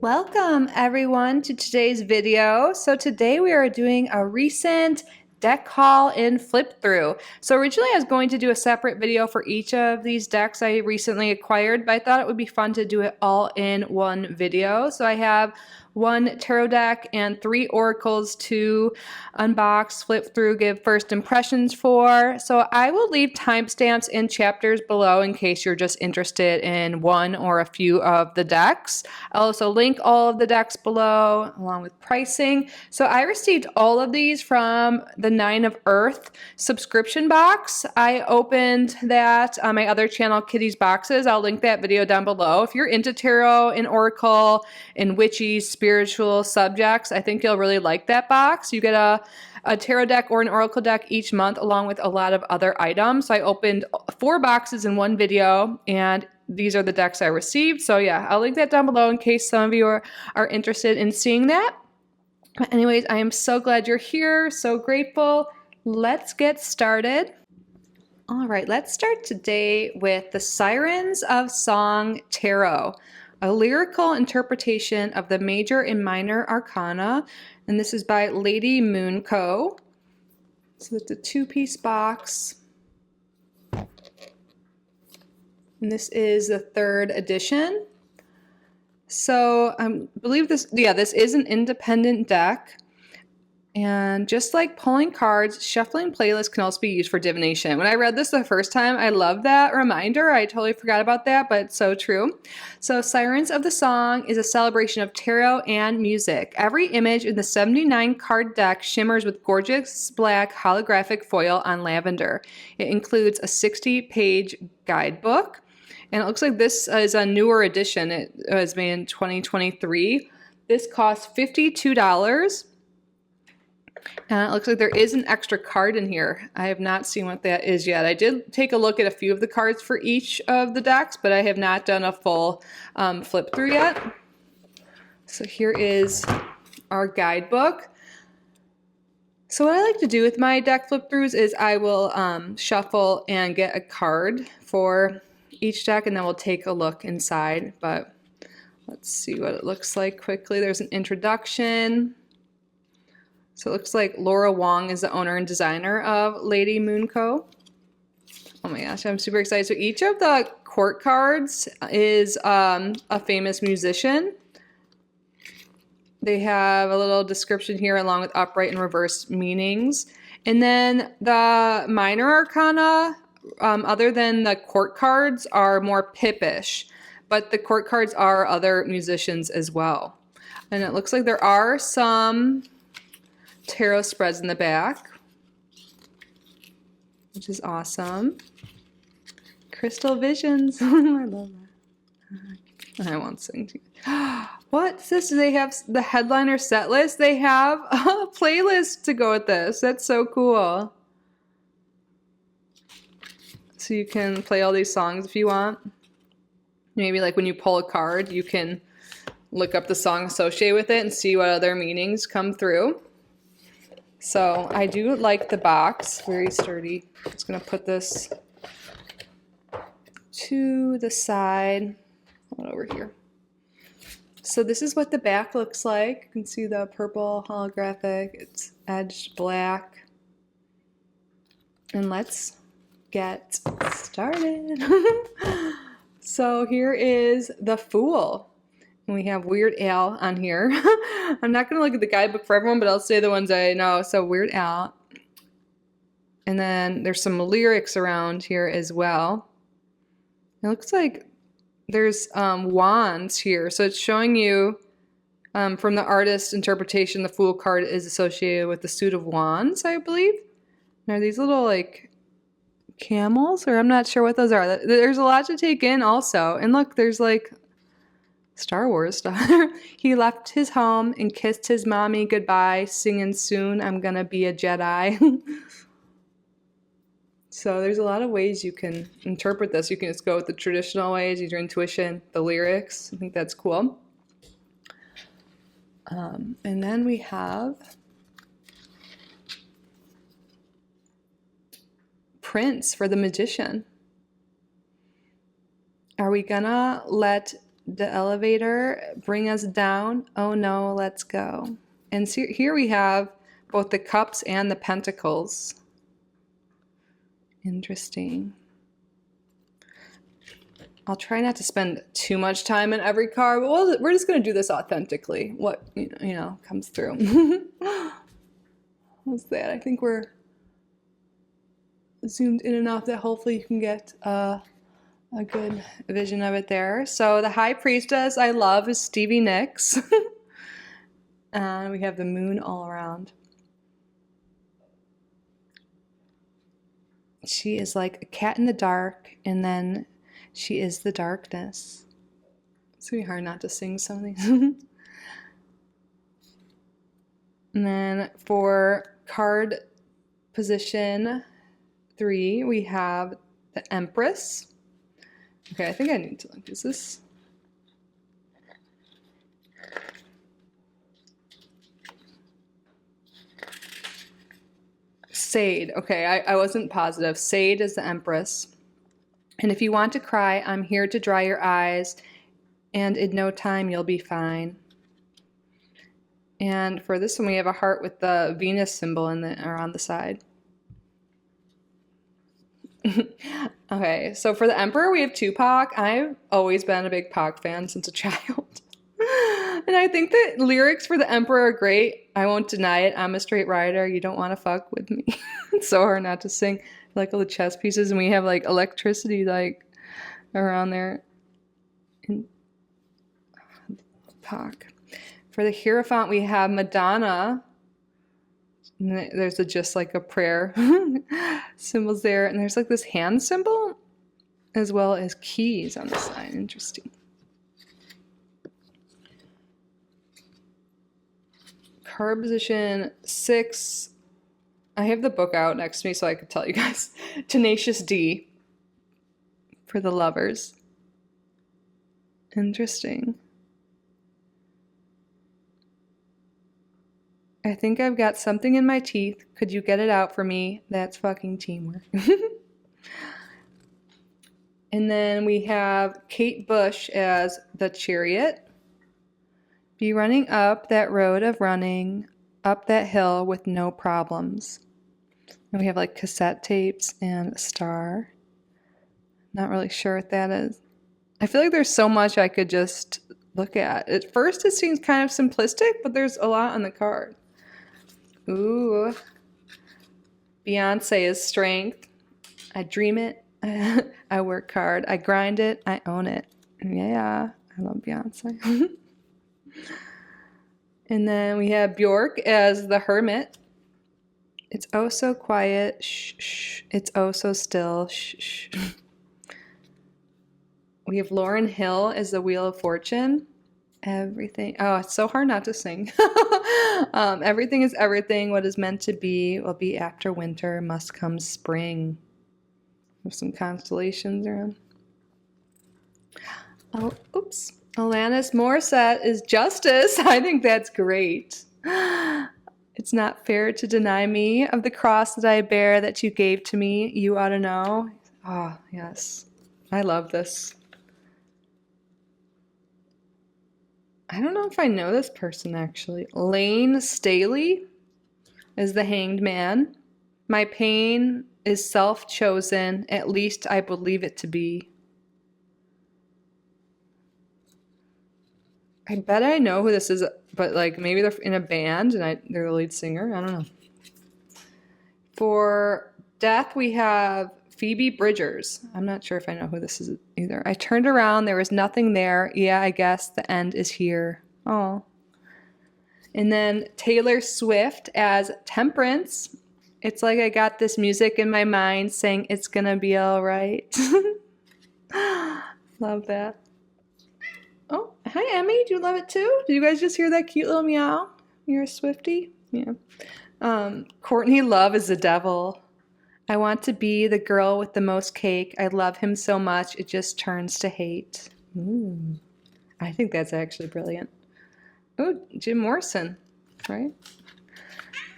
Welcome everyone to today's video. So today we are doing a recent deck haul and flip through. So originally I was going to do a separate video for each of these decks I recently acquired, but I thought it would be fun to do it all in one video. So I have one tarot deck and 3 oracles to unbox, flip through, give first impressions for. So I will leave timestamps and chapters below in case you're just interested in one or a few of the decks. I'll also link all of the decks below along with pricing. So I received all of these from the 9 of Earth subscription box. I opened that on my other channel, Kitty's Boxes. I'll link that video down below. If you're into tarot and oracle and witchy spiritual subjects, I think you'll really like that box. You get a tarot deck or an oracle deck each month along with a lot of other items. So I opened 4 boxes in one video, and these are the decks I received. So yeah, I'll link that down below in case some of you are interested in seeing that. But anyways, I am so glad you're here. So grateful. Let's get started. All right, let's start today with the Sirens of Song Tarot, a lyrical interpretation of the major and minor arcana. And this is by Lady Moon Co. So it's a 2-piece box. And this is the 3rd edition. So I believe this is an independent deck. And just like pulling cards, shuffling playlists can also be used for divination. When I read this the first time, I love that reminder. I totally forgot about that, but it's so true. So Sirens of the Song is a celebration of tarot and music. Every image in the 79 card deck shimmers with gorgeous black holographic foil on lavender. It includes a 60-page guidebook. And it looks like this is a newer edition. It was made in 2023. This costs $52. And it looks like there is an extra card in here. I have not seen what that is yet. I did take a look at a few of the cards for each of the decks, but I have not done a full flip through yet. So here is our guidebook. So what I like to do with my deck flip throughs is I will shuffle and get a card for each deck, and then we'll take a look inside. But let's see what it looks like quickly. There's an introduction. So it looks like Laura Wong is the owner and designer of Lady Moon Co. Oh my gosh, I'm super excited. So each of the court cards is a famous musician. They have a little description here along with upright and reverse meanings. And then the minor arcana, other than the court cards, are more pippish. But the court cards are other musicians as well. And it looks like there are some tarot spreads in the back, which is awesome. Crystal Visions. I love that. I won't sing to you. What's this? Do they have the headliner set list? They have a playlist to go with this. That's so cool. So you can play all these songs if you want. Maybe like when you pull a card, you can look up the song associated with it and see what other meanings come through. So I do like the box, very sturdy. I'm just gonna put this to the side, over here. So this is what the back looks like. You can see the purple holographic, it's edged black. And let's get started. So here is the Fool. And we have Weird Al on here. I'm not going to look at the guidebook for everyone, but I'll say the ones I know. So Weird Al. And then there's some lyrics around here as well. It looks like there's wands here. So it's showing you from the artist's interpretation, the Fool card is associated with the suit of wands, I believe. And are these little like camels? Or I'm not sure what those are. There's a lot to take in also. And look, there's like Star Wars stuff. He left his home and kissed his mommy goodbye, singing soon I'm gonna be a Jedi. So there's a lot of ways you can interpret this. You can just go with the traditional ways, use your intuition, the lyrics. I think that's cool. And then we have Prince for the Magician. Are we gonna let the elevator, bring us down. Oh no, let's go. And so here we have both the cups and the pentacles. Interesting. I'll try not to spend too much time in every card, but we're just going to do this authentically. What, comes through. What's that? I think we're zoomed in enough that hopefully you can get a good vision of it there. So the High Priestess I love is Stevie Nicks. And we have the moon all around. She is like a cat in the dark, and then she is the darkness. It's gonna be hard not to sing some of these. And then for card position 3, we have the Empress. Okay, I think I need to look. Is this? Sade. Okay, I wasn't positive. Sade is the Empress. And if you want to cry, I'm here to dry your eyes, and in no time you'll be fine. And for this one, we have a heart with the Venus symbol on the side. Okay, so for the Emperor, we have Tupac. I've always been a big Pac fan since a child. And I think the lyrics for the Emperor are great. I won't deny it. I'm a straight rider. You don't want to fuck with me. It's so hard not to sing. Like all the chess pieces, and we have like electricity like around there. And Pac. For the Hierophant, we have Madonna. And there's just like a prayer symbols there, and there's like this hand symbol as well as keys on the side. Interesting. Card position 6. I have the book out next to me so I could tell you guys. Tenacious D for the Lovers. Interesting. I think I've got something in my teeth. Could you get it out for me? That's fucking teamwork. And then we have Kate Bush as the Chariot. Be running up that road of running, up that hill with no problems. And we have like cassette tapes and a star. Not really sure what that is. I feel like there's so much I could just look at. At first it seems kind of simplistic, but there's a lot on the card. Ooh. Beyonce is strength. I dream it. I work hard. I grind it. I own it. Yeah, I love Beyonce. And then we have Bjork as the Hermit. It's oh so quiet. Shh, shh. It's oh so still. Shh, shh. We have Lauryn Hill as the Wheel of Fortune. Everything. Oh, it's so hard not to sing. Everything is everything. What is meant to be will be after winter. Must come spring. There's some constellations around. Oh, oops. Alanis Morissette is Justice. I think that's great. It's not fair to deny me of the cross that I bear that you gave to me. You ought to know. Oh, yes. I love this. I don't know if I know this person, actually. Lane Staley is the Hanged Man. My pain is self-chosen. At least I believe it to be. I bet I know who this is, but like maybe they're in a band and they're the lead singer. I don't know. For Death, we have Phoebe Bridgers. I'm not sure if I know who this is either. I turned around. There was nothing there. Yeah, I guess the end is here. Oh. And then Taylor Swift as Temperance. It's like I got this music in my mind saying it's going to be all right. Love that. Oh, hi, Emmy. Do you love it too? Did you guys just hear that cute little meow? You're a Swiftie? Yeah. Courtney Love is the devil. I want to be the girl with the most cake. I love him so much, it just turns to hate. Ooh. I think that's actually brilliant. Oh, Jim Morrison, right?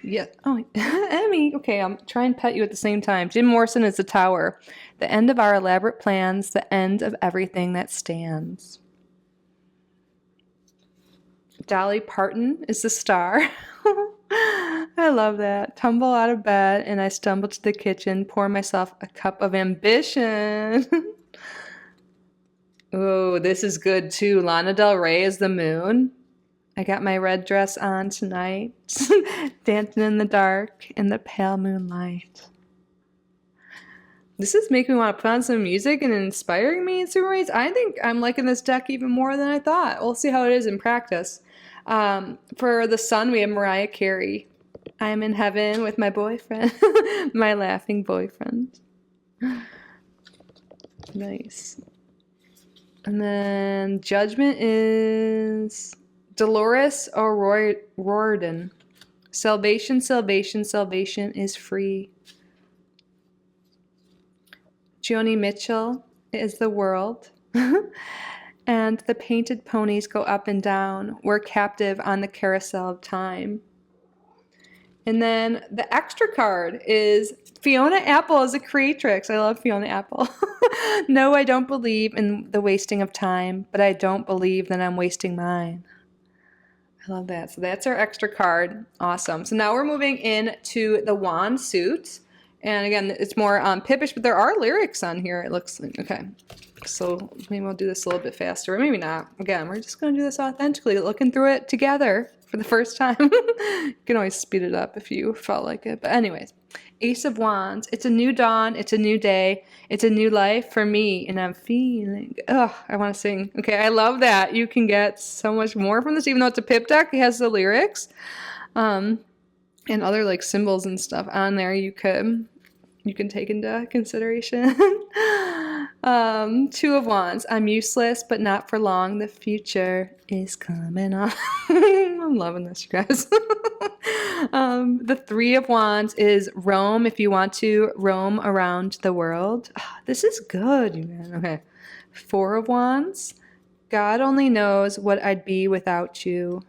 Yeah. Oh, Emmy. Okay, I'm trying to pet you at the same time. Jim Morrison is the tower. The end of our elaborate plans, the end of everything that stands. Dolly Parton is the star. I love that. Tumble out of bed and I stumble to the kitchen, pour myself a cup of ambition. Oh, this is good too. Lana Del Rey is the moon. I got my red dress on tonight, dancing in the dark in the pale moonlight. This is making me want to put on some music and inspiring me in some ways. I think I'm liking this deck even more than I thought. We'll see how it is in practice. For the sun, we have Mariah Carey. I'm in heaven with my boyfriend, my laughing boyfriend. Nice. And then Judgment is Dolores O'Riordan. Salvation, salvation, salvation is free. Joni Mitchell is the world. And the painted ponies go up and down. We're captive on the carousel of time. And then the extra card is Fiona Apple as a creatrix. I love Fiona Apple. No, I don't believe in the wasting of time, but I don't believe that I'm wasting mine. I love that. So that's our extra card. Awesome. So now we're moving into the wand suit. And again, it's more pippish, but there are lyrics on here, it looks like. Okay. So maybe we'll do this a little bit faster, or maybe not. Again, we're just going to do this authentically, looking through it together for the first time. You can always speed it up if you felt like it. But anyways, Ace of Wands. It's a new dawn. It's a new day. It's a new life for me. And I'm feeling, I want to sing. Okay, I love that. You can get so much more from this, even though it's a pip deck. It has the lyrics and other like symbols and stuff on there you can take into consideration. Two of Wands. I'm useless, but not for long. The future is coming on. I'm loving this, you guys. The Three of Wands is roam if you want to roam around the world. This is good, you guys. Okay. Four of Wands. God only knows what I'd be without you.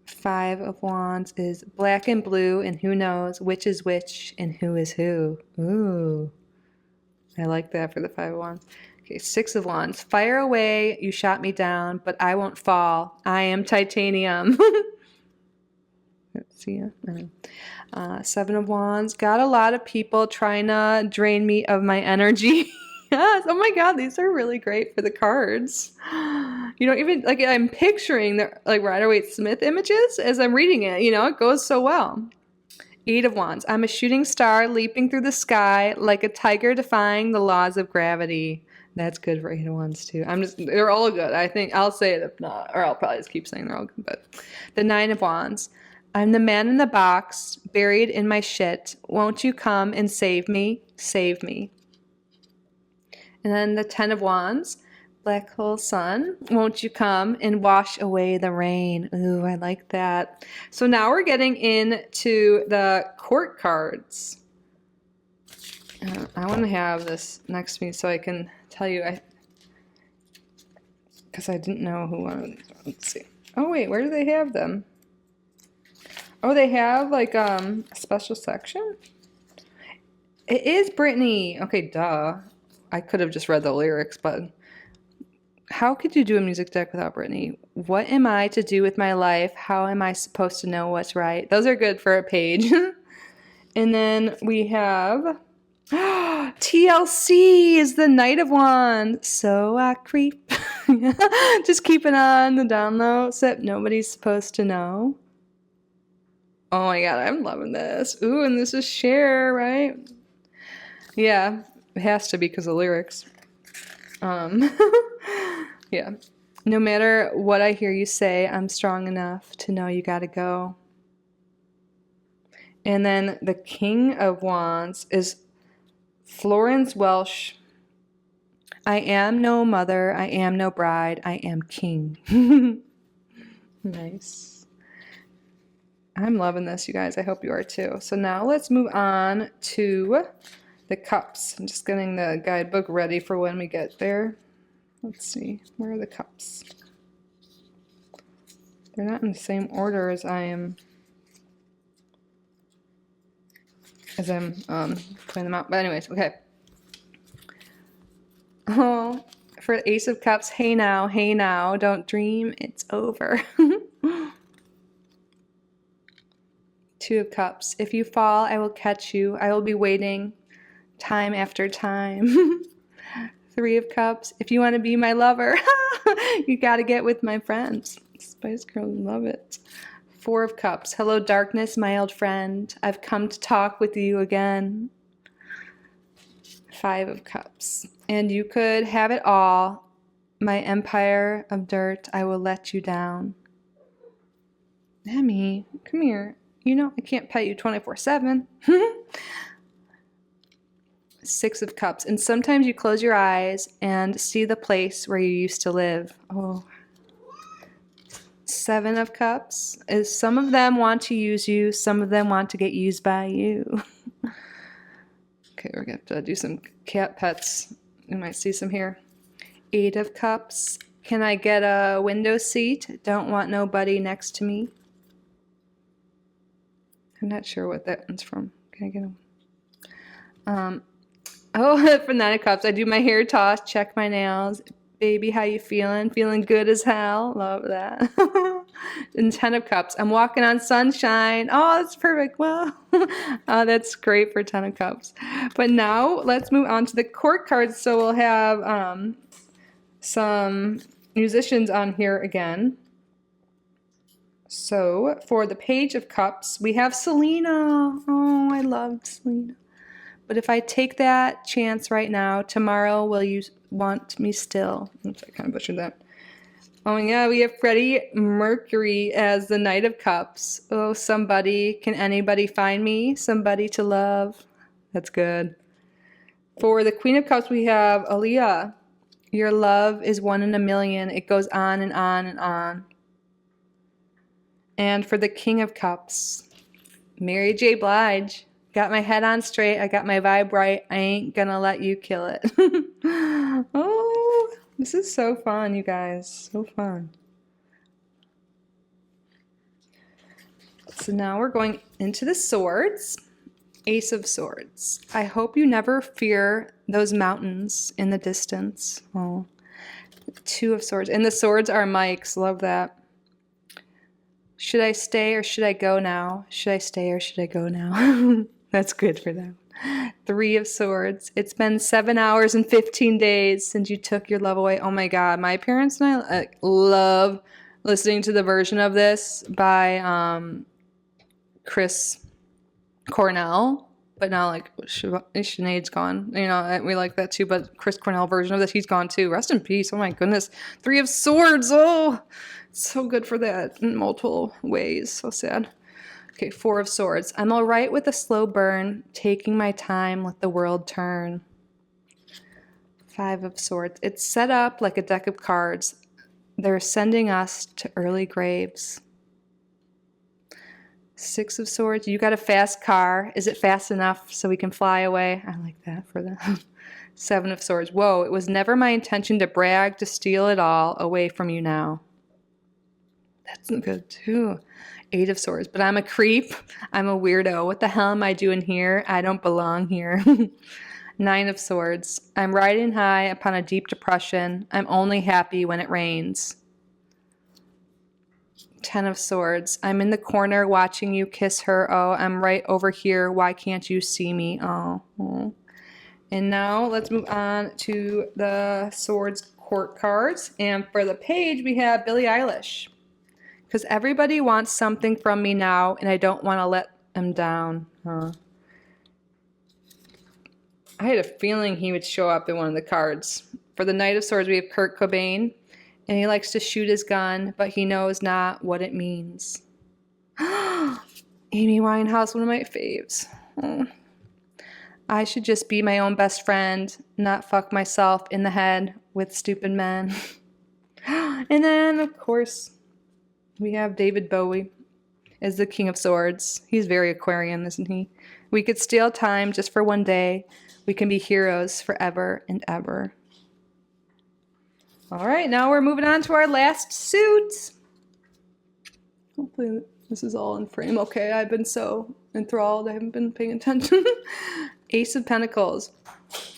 Five of Wands is black and blue, and who knows which is which and who is who. Ooh, I like that for the Five of Wands. Okay, Six of Wands. Fire away, you shot me down, but I won't fall. I am titanium. Let's see. Seven of Wands. Got a lot of people trying to drain me of my energy. Yes. Oh my God, these are really great for the cards. You know, even like I'm picturing the like Rider-Waite-Smith images as I'm reading it. You know, it goes so well. Eight of Wands. I'm a shooting star leaping through the sky like a tiger defying the laws of gravity. That's good for Eight of Wands too. They're all good. I think I'll say it if not, or I'll probably just keep saying they're all good. But the Nine of Wands. I'm the man in the box, buried in my shit. Won't you come and save me? Save me. And then the Ten of Wands, black hole sun, won't you come and wash away the rain? Ooh, I like that. So now we're getting into the court cards. I want to have this next to me so I can tell you, because I didn't know who wanted these. Let's see. Oh wait, where do they have them? Oh, they have like a special section? It is Brittany. Okay, duh. I could have just read the lyrics, but how could you do a music deck without Brittany? What am I to do with my life? How am I supposed to know what's right? Those are good for a page. And then we have TLC is the Knight of Wands. So I creep. Just keep it on the down low, except nobody's supposed to know. Oh my God, I'm loving this. Ooh, and this is Cher, right? Yeah. It has to be because of lyrics. Yeah. No matter what I hear you say, I'm strong enough to know you gotta go. And then the King of Wands is Florence Welsh. I am no mother, I am no bride, I am king. Nice. I'm loving this, you guys. I hope you are too. So now let's move on to the cups. I'm just getting the guidebook ready for when we get there. Let's see, where are the cups? They're not in the same order as I'm putting them out. But anyways, okay. Oh, for Ace of Cups, hey now, don't dream it's over. Two of Cups, if you fall, I will catch you. I will be waiting time after time. Three of Cups, if you want to be my lover, you got to get with my friends. Spice Girls love it. Four of Cups, hello darkness, my old friend. I've come to talk with you again. Five of Cups, and you could have it all. My empire of dirt, I will let you down. Emmy, come here. You know I can't pet you 24/7. Six of Cups, and sometimes you close your eyes and see the place where you used to live. Oh. Seven of Cups, is some of them want to use you, some of them want to get used by you. Okay, we're going to have to do some cat pets. You might see some here. Eight of Cups. Can I get a window seat? Don't want nobody next to me. I'm not sure what that one's from. Can I get one? Oh, for Nine of Cups. I do my hair toss, check my nails. Baby, how you feeling? Feeling good as hell. Love that. And 10 of Cups. I'm walking on sunshine. Oh, that's perfect. Well, oh, that's great for 10 of Cups. But now let's move on to the court cards. So we'll have some musicians on here again. So for the Page of Cups, we have Selena. Oh, I loved Selena. But if I take that chance right now, tomorrow will you want me still? Oops, I kind of butchered that. Oh yeah, we have Freddie Mercury as the Knight of Cups. Oh, somebody, can anybody find me? Somebody to love. That's good. For the Queen of Cups, we have Aaliyah. Your love is 1 in a million. It goes on and on and on. And for the King of Cups, Mary J. Blige. Got my head on straight. I got my vibe right. I ain't gonna let you kill it. Oh, this is so fun, you guys. So fun. So now we're going into the swords. Ace of Swords. I hope you never fear those mountains in the distance. Oh. Two of Swords. And the swords are mics. Love that. Should I stay or should I go now? Should I stay or should I go now? That's good for them. Three of Swords. It's been 7 hours and 15 days since you took your love away. Oh my God. My parents and I love listening to the version of this by Chris Cornell. But now, like, Sinead's gone. You know, we like that too. But Chris Cornell version of this, he's gone too. Rest in peace. Oh my goodness. Three of Swords. Oh, so good for that in multiple ways. So sad. Okay, Four of Swords. I'm all right with a slow burn, taking my time, let the world turn. Five of Swords. It's set up like a deck of cards. They're sending us to early graves. Six of Swords. You got a fast car. Is it fast enough so we can fly away? I like that for them. Seven of Swords. Whoa, it was never my intention to brag, to steal it all away from you now. That's good too. Eight of Swords. But I'm a creep. I'm a weirdo. What the hell am I doing here? I don't belong here. Nine of Swords. I'm riding high upon a deep depression. I'm only happy when it rains. 10 of Swords. I'm in the corner watching you kiss her. Oh, I'm right over here. Why can't you see me? Oh. And now let's move on to the Swords court cards. And for the Page, we have Billie Eilish. Because everybody wants something from me now, and I don't want to let them down. I had a feeling he would show up in one of the cards. For the Knight of Swords, we have Kurt Cobain. And he likes to shoot his gun, but he knows not what it means. Amy Winehouse, one of my faves. Oh. I should just be my own best friend, not fuck myself in the head with stupid men. And then, of course, we have David Bowie as the King of Swords. He's very Aquarian, isn't he? We could steal time just for one day. We can be heroes forever and ever. All right, now we're moving on to our last suit. Hopefully this is all in frame. Okay, I've been so enthralled. I haven't been paying attention. Ace of Pentacles.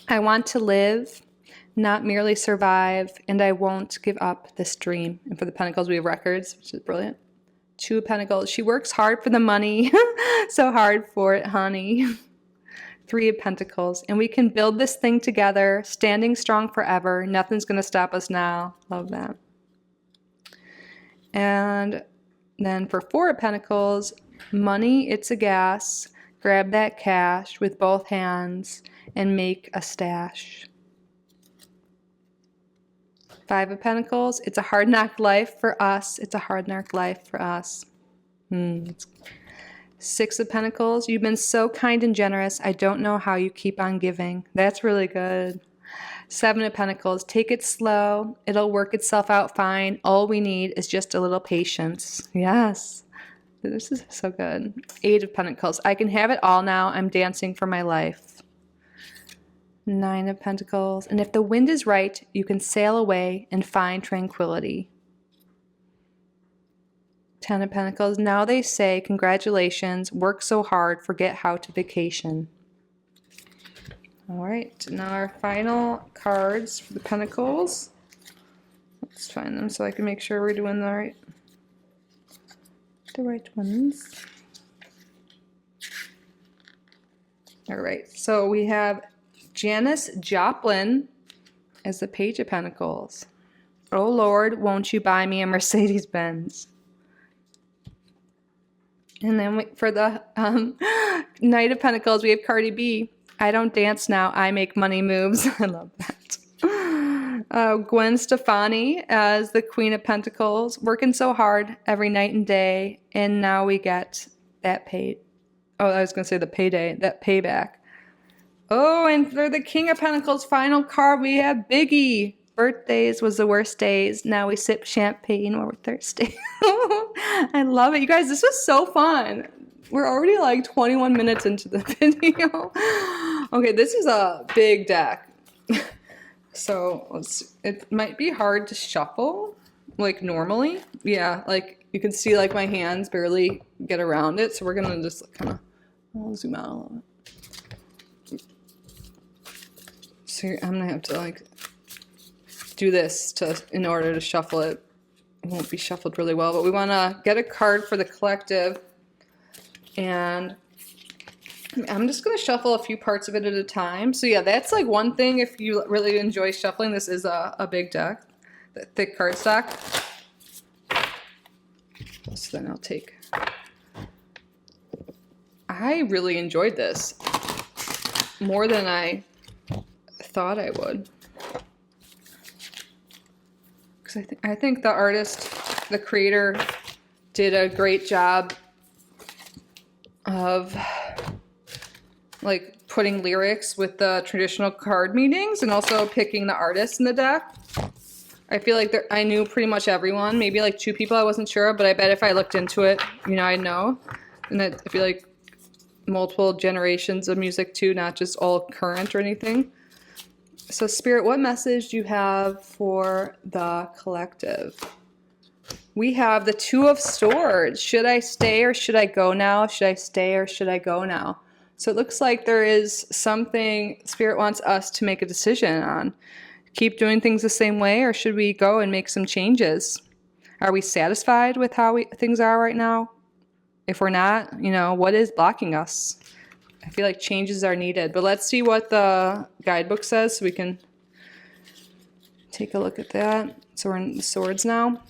I want to live. not merely survive, and I won't give up this dream. And for the Pentacles, we have Records, which is brilliant. 2 of Pentacles. She works hard for the money. So hard for it, honey. 3 of Pentacles. And we can build this thing together, standing strong forever. Nothing's going to stop us now. Love that. And then for 4 of Pentacles, money, it's a gas. Grab that cash with both hands and make a stash. 5 of Pentacles, it's a hard knock life for us. It's a hard knock life for us. 6 of Pentacles, you've been so kind and generous. I don't know how you keep on giving. That's really good. 7 of Pentacles, take it slow. It'll work itself out fine. All we need is just a little patience. Yes. This is so good. 8 of Pentacles, I can have it all now. I'm dancing for my life. 9 of Pentacles, and if the wind is right, you can sail away and find tranquility. 10 of Pentacles, now they say, congratulations, work so hard, forget how to vacation. All right, now our final cards for the Pentacles. Let's find them so I can make sure we're doing the right ones. All right, so we have Janis Joplin as the Page of Pentacles. Oh Lord, won't you buy me a Mercedes-Benz? And then for the Knight of Pentacles, we have Cardi B. I don't dance now, I make money moves. I love that. Gwen Stefani as the Queen of Pentacles, working so hard every night and day, and now we get that pay. Oh, I was going to say the payday, that payback. Oh, and for the King of Pentacles final card, we have Biggie. Birthdays was the worst days. Now we sip champagne while we're thirsty. I love it. You guys, this was so fun. We're already like 21 minutes into the video. Okay, this is a big deck. So it might be hard to shuffle like normally. Yeah, like you can see like my hands barely get around it. So we're going to just kind of, I'll zoom out a little bit. So I'm going to have to like do this in order to shuffle it. It won't be shuffled really well, but we want to get a card for the collective, and I'm just going to shuffle a few parts of it at a time. So yeah, that's like one thing. If you really enjoy shuffling, this is a big deck, the thick cardstock. So then I'll take, I really enjoyed this more than I thought I would. I think the artist, the creator, did a great job of like putting lyrics with the traditional card meanings and also picking the artists in the deck. I feel like I knew pretty much everyone, maybe like 2 people I wasn't sure of, but I bet if I looked into it, you know, I'd know. And I feel like multiple generations of music too, not just all current or anything. So Spirit, what message do you have for the collective? We have the 2 of Swords. Should I stay or should I go now? Should I stay or should I go now? So it looks like there is something Spirit wants us to make a decision on. Keep doing things the same way, or should we go and make some changes? Are we satisfied with how things are right now? If we're not, you know, what is blocking us? I feel like changes are needed, but let's see what the guidebook says so we can take a look at that. So we're in the Swords now.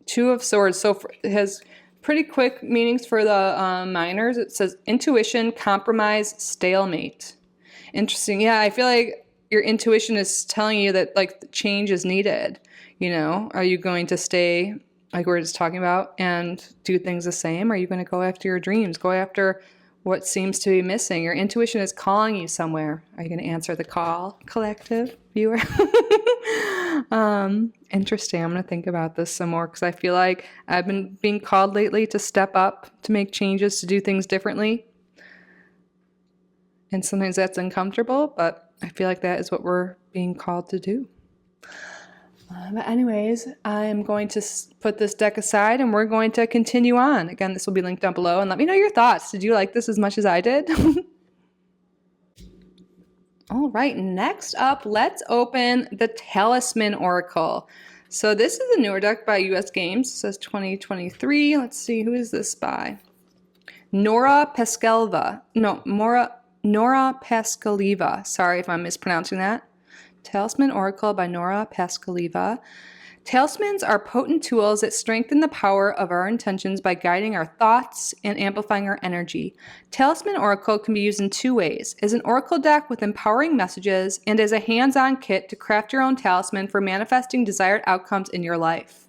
2 of Swords. So it has pretty quick meanings for the minors. It says intuition, compromise, stalemate. Interesting. Yeah, I feel like your intuition is telling you that like change is needed. You know, are you going to stay like we're just talking about and do things the same? Or are you going to go after your dreams? Go after what seems to be missing? Your intuition is calling you somewhere. Are you going to answer the call, collective viewer? Interesting. I'm going to think about this some more because I feel like I've been being called lately to step up, to make changes, to do things differently. And sometimes that's uncomfortable, but I feel like that is what we're being called to do. But anyways, I am going to put this deck aside and we're going to continue on. Again, this will be linked down below, and let me know your thoughts. Did you like this as much as I did? All right, next up, let's open the Talisman Oracle. So this is a newer deck by US Games. It says 2023. Let's see, who is this by? Nora Peskelva. No, Nora Peskaleva. Sorry if I'm mispronouncing that. Talisman Oracle by Nora Peskaleva. Talismans are potent tools that strengthen the power of our intentions by guiding our thoughts and amplifying our energy. Talisman Oracle can be used in two ways: as an oracle deck with empowering messages, and as a hands-on kit to craft your own talisman for manifesting desired outcomes in your life.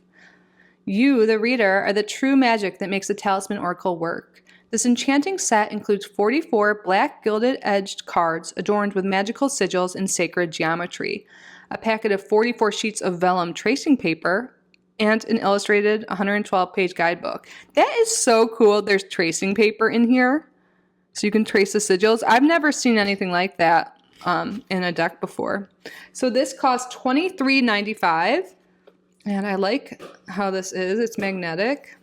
You, the reader, are the true magic that makes the Talisman Oracle work. This enchanting set includes 44 black gilded-edged cards adorned with magical sigils and sacred geometry, a packet of 44 sheets of vellum tracing paper, and an illustrated 112-page guidebook. That is so cool. There's tracing paper in here, so you can trace the sigils. I've never seen anything like that in a deck before. So this costs $23.95, and I like how this is. It's magnetic.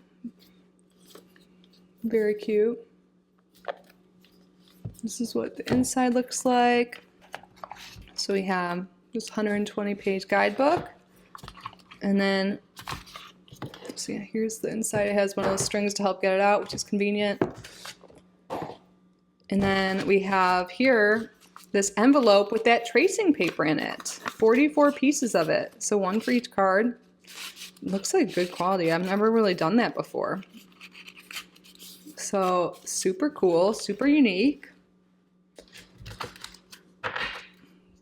Very cute. This is what the inside looks like. So we have this 120-page guidebook, and then see, here's the inside. It has one of those strings to help get it out, which is convenient. And then we have here this envelope with that tracing paper in it, 44 pieces of it, so one for each card. Looks like good quality. I've never really done that before, so super cool, super unique.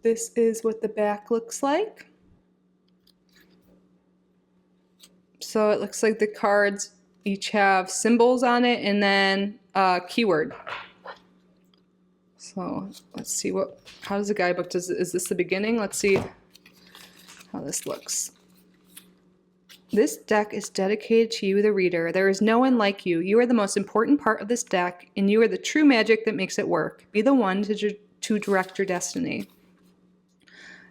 This is what the back looks like. So it looks like the cards each have symbols on it and then a keyword. So let's see how does the guidebook, is this the beginning? Let's see how this looks. This deck is dedicated to you, the reader. There is no one like you. You are the most important part of this deck, and you are the true magic that makes it work. Be the one to direct your destiny.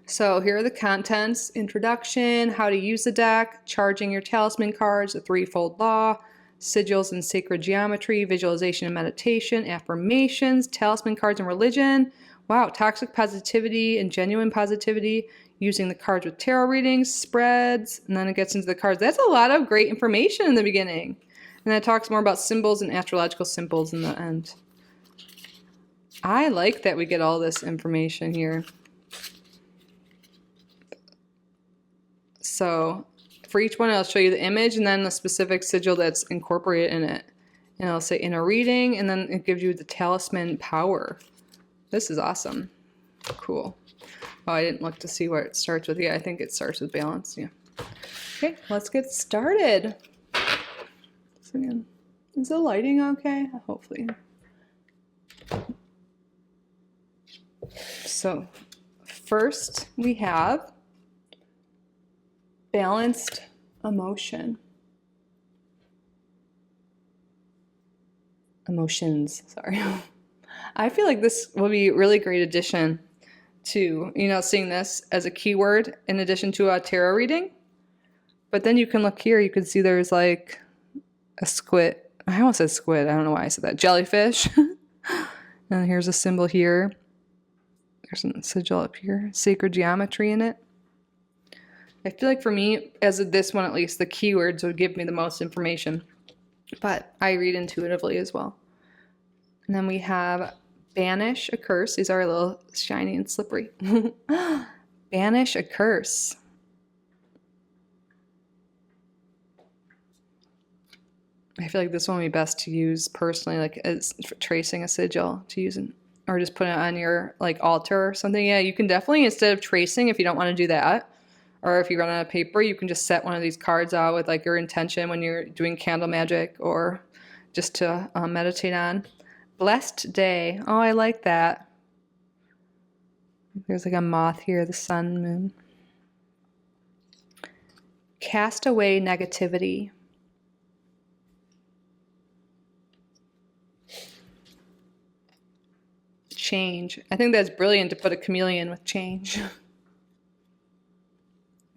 So here are the contents: introduction, how to use the deck, charging your talisman cards, the threefold law, sigils and sacred geometry, visualization and meditation, affirmations, talisman cards and religion. Wow, toxic positivity and genuine positivity, using the cards with tarot readings, spreads, and then it gets into the cards. That's a lot of great information in the beginning. And then it talks more about symbols and astrological symbols in the end. I like that we get all this information here. So for each one, I'll show you the image and then the specific sigil that's incorporated in it. And I'll say inner reading, and then it gives you the talisman power. This is awesome. Cool. Oh, I didn't look to see where it starts with. Yeah, I think it starts with balance. Yeah. Okay, let's get started. So again, is the lighting okay? Hopefully. So first we have balanced emotions, sorry. I feel like this will be a really great addition to, seeing this as a keyword in addition to a tarot reading. But then you can look here, you can see there's like a squid. I almost said squid, I don't know why I said that. Jellyfish. And here's a symbol here. There's a sigil up here, sacred geometry in it. I feel like for me, as of this one at least, the keywords would give me the most information. But I read intuitively as well. And then we have banish a curse. These are a little shiny and slippery. Banish a curse. I feel like this one would be best to use personally, like as tracing a sigil to use, or just put it on your altar or something. Yeah, you can definitely, instead of tracing, if you don't want to do that, or if you run out of paper, you can just set one of these cards out with your intention when you're doing candle magic or just to meditate on. Blessed day. Oh, I like that. There's a moth here, the sun, moon. Cast away negativity. Change. I think that's brilliant to put a chameleon with change.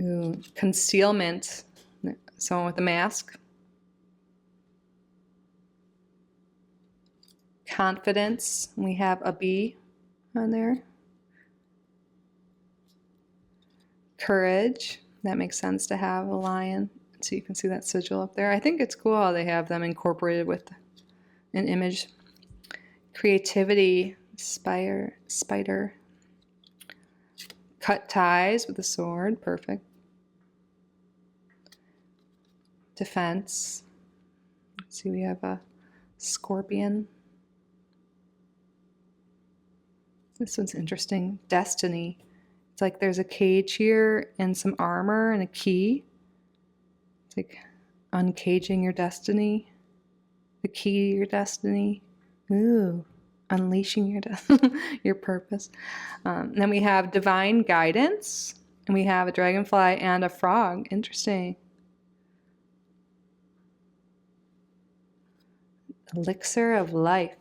Ooh, concealment. Someone with a mask. Confidence. We have a bee on there. Courage. That makes sense to have a lion. So you can see that sigil up there. I think it's cool how they have them incorporated with an image. Creativity. Spider. Cut ties with a sword. Perfect. Defense. Let's see, we have a scorpion. This one's interesting. Destiny. It's like there's a cage here and some armor and a key. It's like uncaging your destiny. The key to your destiny. Ooh, unleashing your your purpose. Then we have divine guidance. And we have a dragonfly and a frog. Interesting. Elixir of life.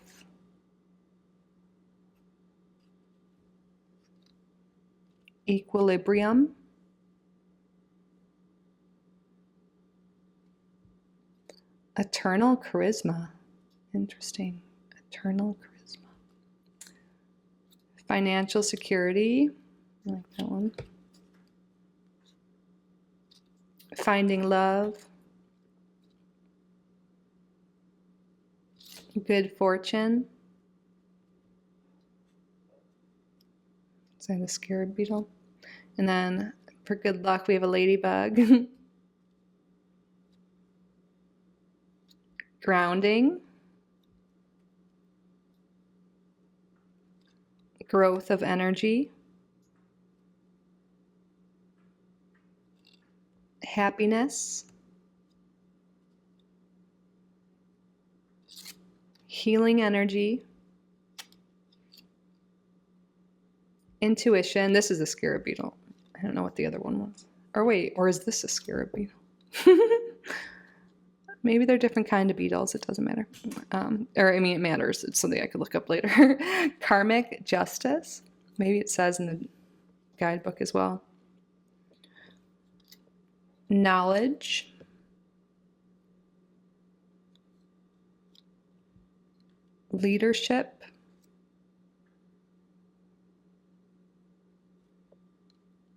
Equilibrium. Eternal charisma. Interesting. Eternal charisma. Financial security. I like that one. Finding love. Good fortune. Is that a scarab beetle? And then for good luck, we have a ladybug. Grounding. Growth of energy. Happiness. Healing energy. Intuition. This is a scarab beetle. I don't know what the other one was. Or wait, or is this a scarab beetle? Maybe they're different kind of beetles. It doesn't matter. Or I mean, it matters. It's something I could look up later. Karmic justice. Maybe it says in the guidebook as well. Knowledge. Leadership.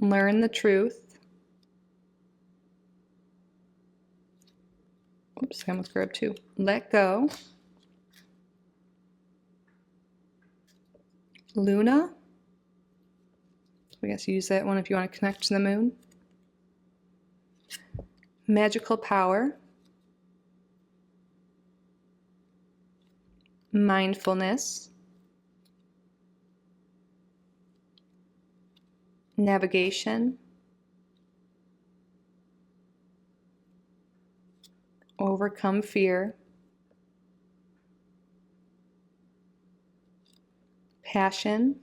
Learn the truth. Oops, I almost grabbed two. Let go. Luna. I guess use that one if you want to connect to the moon. Magical power. Mindfulness. Navigation. Overcome fear. Passion.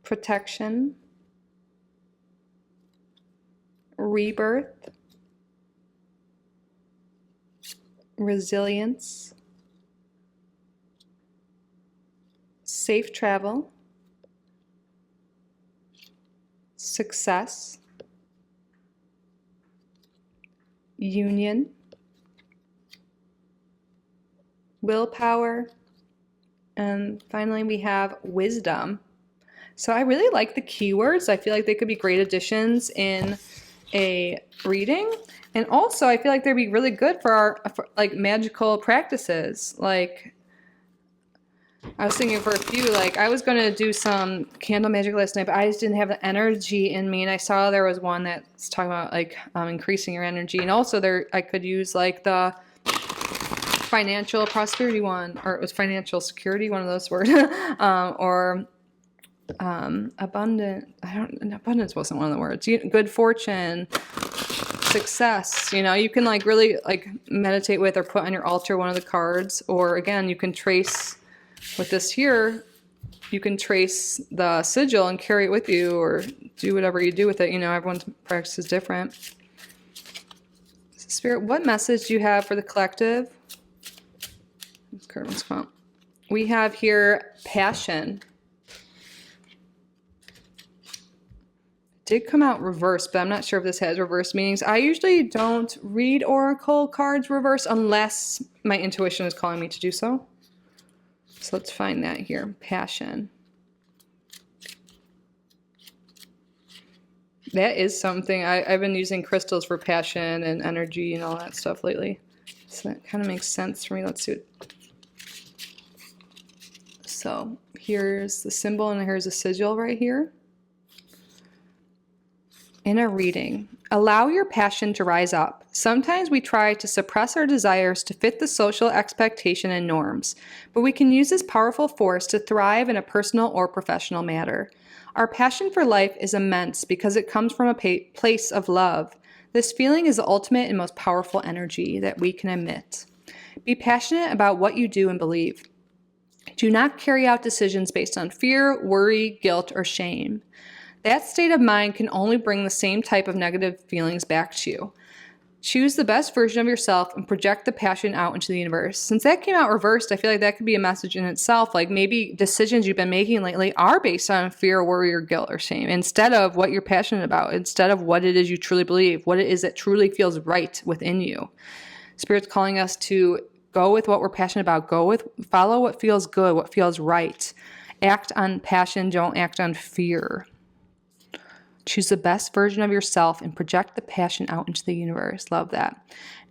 Protection. Rebirth. Resilience. Safe travel. Success. Union. Willpower. And finally, we have wisdom. So I really like the keywords. I feel like they could be great additions in a reading. And also, I feel like they'd be really good for our like magical practices. Like, I was thinking for a few, like I was going to do some candle magic last night, but I just didn't have the energy in me. And I saw there was one that's talking about like increasing your energy. And also there, I could use like the financial prosperity one, or it was financial security, one of those words, or abundant. Abundance wasn't one of the words. Good fortune, success. You know, you can like really like meditate with or put on your altar one of the cards, or again, you can trace with this here. You can trace the sigil and carry it with you, or do whatever you do with it. You know, everyone's practice is different. Spirit, what message do you have for the collective? This card wants to come out. We have here passion. Did come out reversed, but I'm not sure if this has reverse meanings. I usually don't read oracle cards reverse unless my intuition is calling me to do so. So let's find that here. Passion. That is something. I've been using crystals for passion and energy and all that stuff lately. So that kind of makes sense for me. Let's see. So here's the symbol and here's a sigil right here. In a reading, allow your passion to rise up. Sometimes we try to suppress our desires to fit the social expectation and norms, but we can use this powerful force to thrive in a personal or professional matter. Our passion for life is immense because it comes from a place of love. This feeling is the ultimate and most powerful energy that we can emit. Be passionate about what you do and believe. Do not carry out decisions based on fear, worry, guilt, or shame. That state of mind can only bring the same type of negative feelings back to you. Choose the best version of yourself and project the passion out into the universe. Since that came out reversed, I feel like that could be a message in itself. Like maybe decisions you've been making lately are based on fear, worry, or guilt, or shame, instead of what you're passionate about, instead of what it is you truly believe, what it is that truly feels right within you. Spirit's calling us to go with what we're passionate about. Follow what feels good, what feels right. Act on passion, don't act on fear. Choose the best version of yourself and project the passion out into the universe. Love that.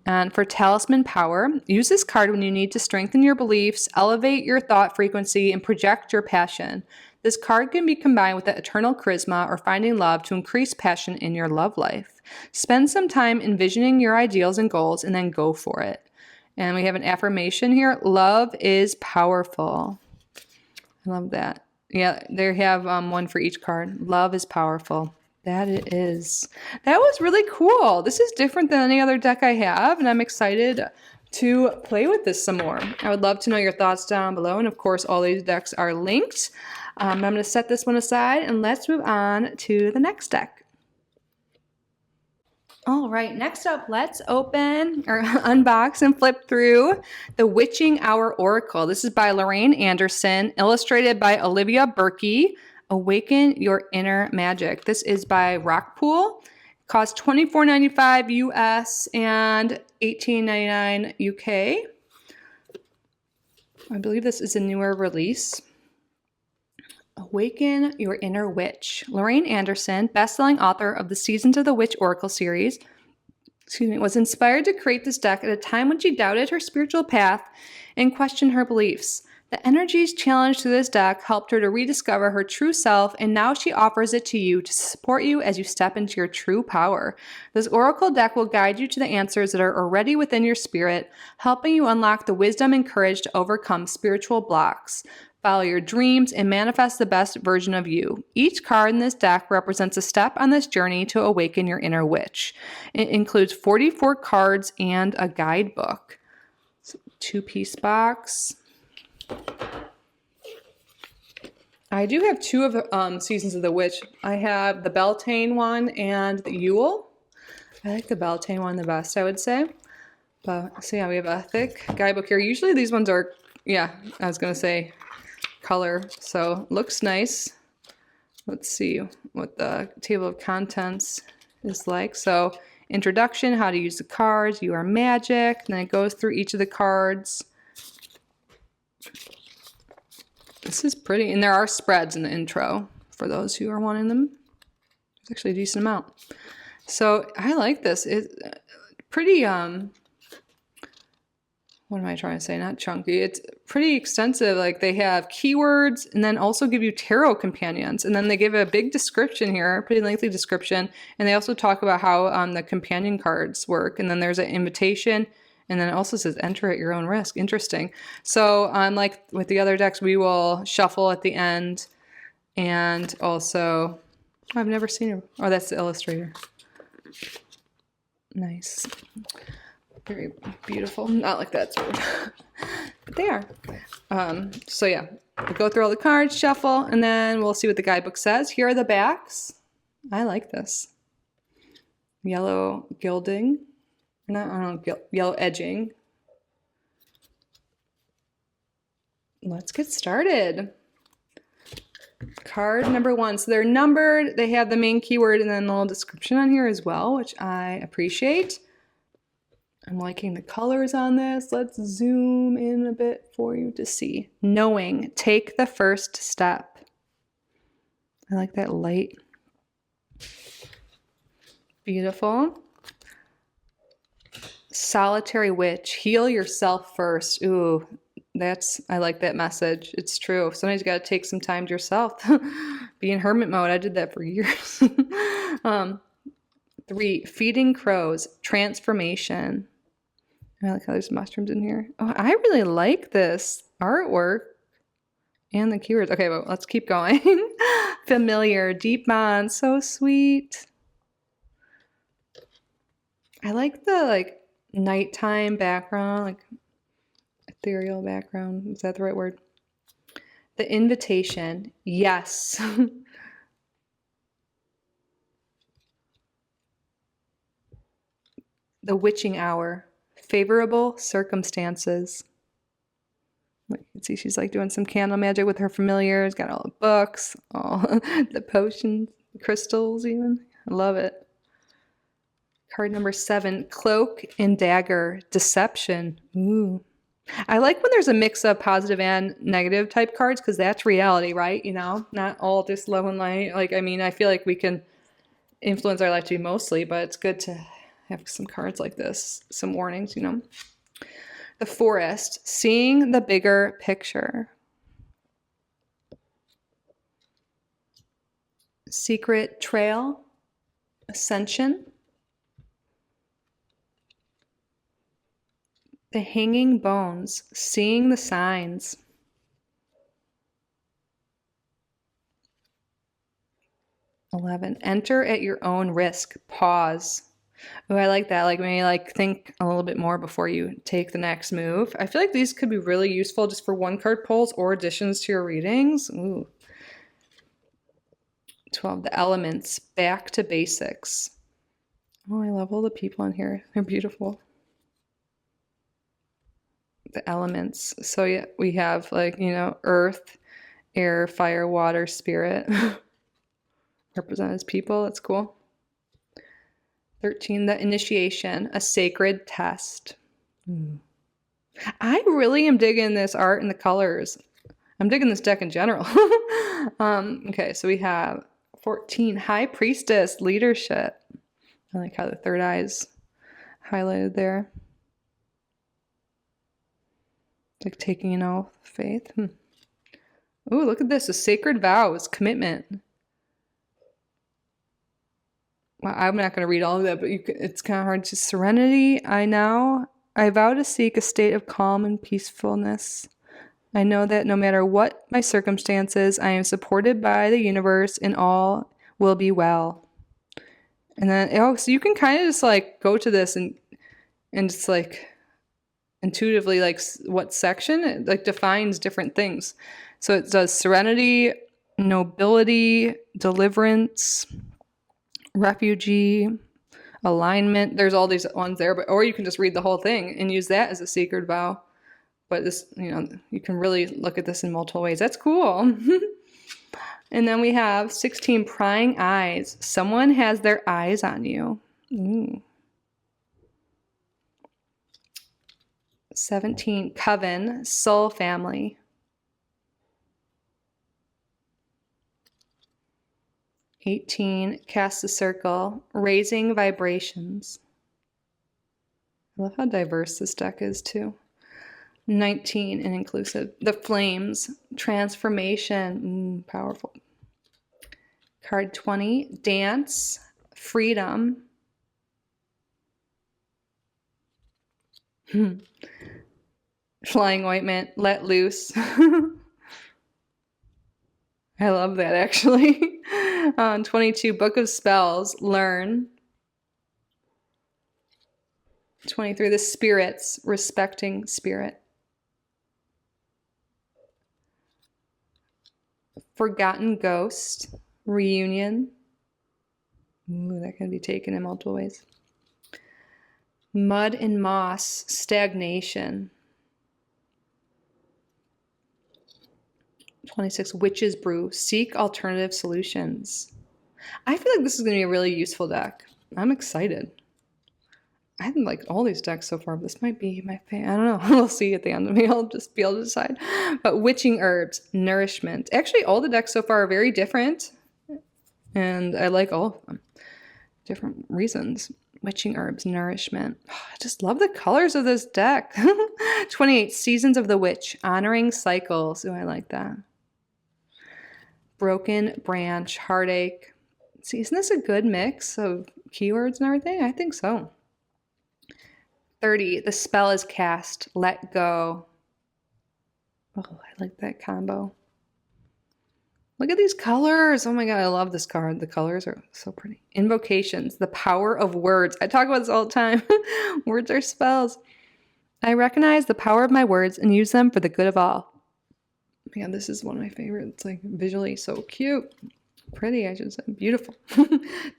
And for Talisman Power, use this card when you need to strengthen your beliefs, elevate your thought frequency, and project your passion. This card can be combined with the Eternal Charisma or Finding Love to increase passion in your love life. Spend some time envisioning your ideals and goals and then go for it. And we have an affirmation here. Love is powerful. I love that. Yeah, they have one for each card. Love is powerful. That it is. That was really cool. This is different than any other deck I have, and I'm excited to play with this some more. I would love to know your thoughts down below, and of course, all these decks are linked. I'm going to set this one aside, and let's move on to the next deck. All right, next up, let's open or unbox and flip through the Witching Hour Oracle. This is by Lorraine Anderson, illustrated by Olivia Berkey. Awaken Your Inner Magic. This is by Rockpool. Costs $24.95 US and $18.99 UK. I believe this is a newer release. Awaken Your Inner Witch. Lorraine Anderson, best-selling author of the Seasons of the Witch Oracle series, was inspired to create this deck at a time when she doubted her spiritual path and questioned her beliefs. The energies challenged through this deck helped her to rediscover her true self, and now she offers it to you to support you as you step into your true power. This oracle deck will guide you to the answers that are already within your spirit, helping you unlock the wisdom and courage to overcome spiritual blocks. Follow your dreams and manifest the best version of you. Each card in this deck represents a step on this journey to awaken your inner witch. It includes 44 cards and a guidebook. Two-piece box. I do have two of the Seasons of the Witch. I have the Beltane one and the Yule. I like the Beltane one the best, I would say. But so yeah, we have a thick guidebook here. Usually these ones are, yeah, I was gonna say color, so looks nice. Let's see what the table of contents is like. So introduction, how to use the cards, you are magic, and then it goes through each of the cards. This is pretty, and there are spreads in the intro for those who are wanting them. There's actually a decent amount. So I like this. It's pretty, what am I trying to say? Not chunky. It's pretty extensive. Like they have keywords and then also give you tarot companions. And then they give a big description here, a pretty lengthy description. And they also talk about how the companion cards work. And then there's an invitation. And then it also says enter at your own risk. Interesting. So like with the other decks, we will shuffle at the end. And also, I've never seen her. Oh, that's the illustrator. Nice. Very beautiful. Not like that sort of. But they are. So yeah, we'll go through all the cards, shuffle, and then we'll see what the guidebook says. Here are the backs. I like this. Yellow gilding. Not, I don't know, yellow edging. Let's get started. Card number 1. So they're numbered. They have the main keyword and then a little description on here as well, which I appreciate. I'm liking the colors on this. Let's zoom in a bit for you to see. Knowing, take the first step. I like that light. Beautiful. Solitary Witch. Heal yourself first. Ooh, I like that message. It's true. Sometimes you got to take some time to yourself. Be in hermit mode. I did that for years. 3, Feeding Crows. Transformation. I like how there's mushrooms in here. Oh, I really like this artwork and the keywords. Okay, well, let's keep going. Familiar. Deep bond. So sweet. I like the nighttime background, ethereal background. Is that the right word? The Invitation. Yes. The Witching Hour. Favorable circumstances. You can see she's doing some candle magic with her familiars. Got all the books, all the potions, crystals even. I love it. Card number 7, Cloak and Dagger. Deception. Ooh. I like when there's a mix of positive and negative type cards because that's reality, right? Not all just love and light. I feel like we can influence our life to be mostly, but it's good to have some cards like this, some warnings, The Forest. Seeing the bigger picture. Secret Trail. Ascension. The Hanging Bones. Seeing the signs. Enter at your own risk. Pause. Oh, I like that. Maybe think a little bit more before you take the next move. I feel like these could be really useful just for one card pulls or additions to your readings. Ooh. 12, The Elements. Back to basics. Oh, I love all the people in here. They're beautiful. The elements. So yeah, we have earth, air, fire, water, spirit. Represent as people. That's cool. 13, The Initiation. A sacred test. I really am digging this art and the colors. I'm digging this deck in general. Okay, so we have 14, High Priestess. Leadership. I like how the third eye's highlighted there. Taking an oath, faith. Ooh, look at this. A sacred vows, commitment. Well, I'm not going to read all of that, but it's kind of hard to serenity. I vow to seek a state of calm and peacefulness. I know that no matter what my circumstances, I am supported by the universe and all will be well. And then, so you can kind of just go to this and just intuitively what section it defines different things. So it does serenity, nobility, deliverance, refugee, alignment. There's all these ones there, or you can just read the whole thing and use that as a sacred vow. But this, you can really look at this in multiple ways. That's cool. And then we have 16, Prying Eyes. Someone has their eyes on you. Ooh. 17, Coven, Soul Family. 18, Cast a Circle, Raising Vibrations. I love how diverse this deck is too. 19, and inclusive. The Flames, Transformation. Powerful. Card 20, Dance, Freedom. Flying Ointment, Let Loose. I love that actually. 22, Book of Spells, Learn. 23, The Spirits, Respecting Spirit. Forgotten Ghost, Reunion. Ooh, that can be taken in multiple ways. Mud and Moss, Stagnation. 26, Witch's Brew, Seek Alternative Solutions. I feel like this is going to be a really useful deck. I'm excited. I haven't liked all these decks so far, but this might be my favorite. I don't know. We'll see at the end of me. I'll just be able to decide. But Witching Herbs, Nourishment. Actually, all the decks so far are very different, and I like all of them. different reasons. Witching herbs, nourishment. I just love the colors of this deck. 28 Seasons of the Witch, honoring cycles. Oh, I like that. Broken branch, heartache. See, isn't this a good mix of keywords and everything? I think so. 30, the spell is cast, let go. Oh, I like that combo. Look at these colors. Oh my God, I love this card. The colors are so pretty. Invocations, the power of words. I talk about this all the time. Words are spells. I recognize the power of my words and use them for the good of all. Oh my God, this is one of my favorites. Like visually so cute. Pretty, I should say. Beautiful.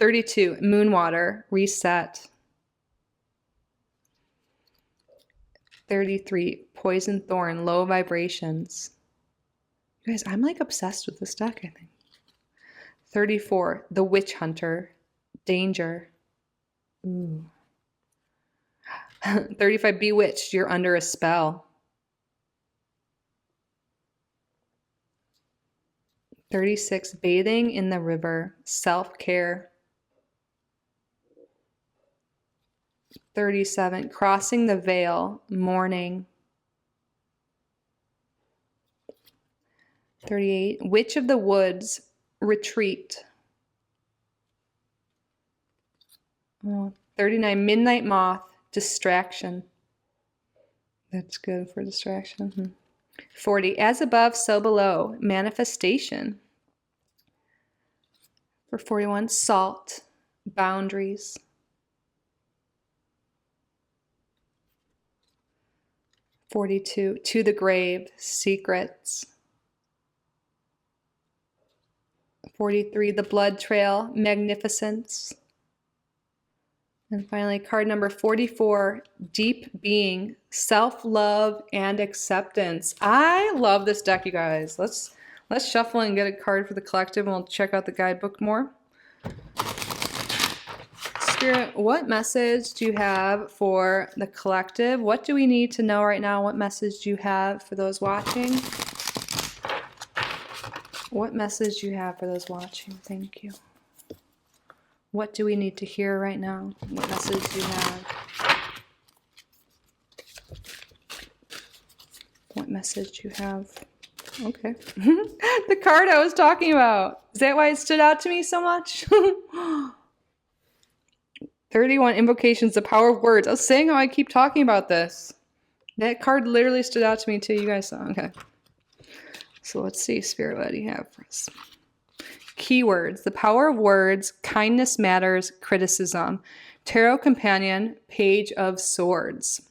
32, Moonwater, reset. 33, Poison Thorn, low vibrations. You guys, I'm like obsessed with this deck, I think. 34, The Witch Hunter, danger. Ooh. 35, Bewitched, you're under a spell. 36, Bathing in the River, self-care. 37, Crossing the Veil, mourning. 38, Witch of the Woods, retreat. Oh, 39, Midnight Moth, distraction. That's good for distraction. 40, As above, so below, manifestation. For 41, Salt, boundaries. 42, To the Grave, secrets. 43, The Blood Trail, magnificence. And finally, card number 44, Deep Being, self-love and acceptance. I love this deck, you guys. Let's shuffle and get a card for the collective, and we'll check out the guidebook more. Spirit, what message do you have for the collective? What do we need to know right now? What message do you have for those watching? What message do you have for those watching? Thank you. What do we need to hear right now? What message do you have? What message do you have? Okay. The card I was talking about. Is that why it stood out to me so much? 31, Invocations, the power of words. I was saying how I keep talking about this. That card literally stood out to me too. You guys saw. Okay. So let's see, Spirit, what do you have for us? Keywords, the power of words, kindness matters, criticism. Tarot Companion, Page of Swords.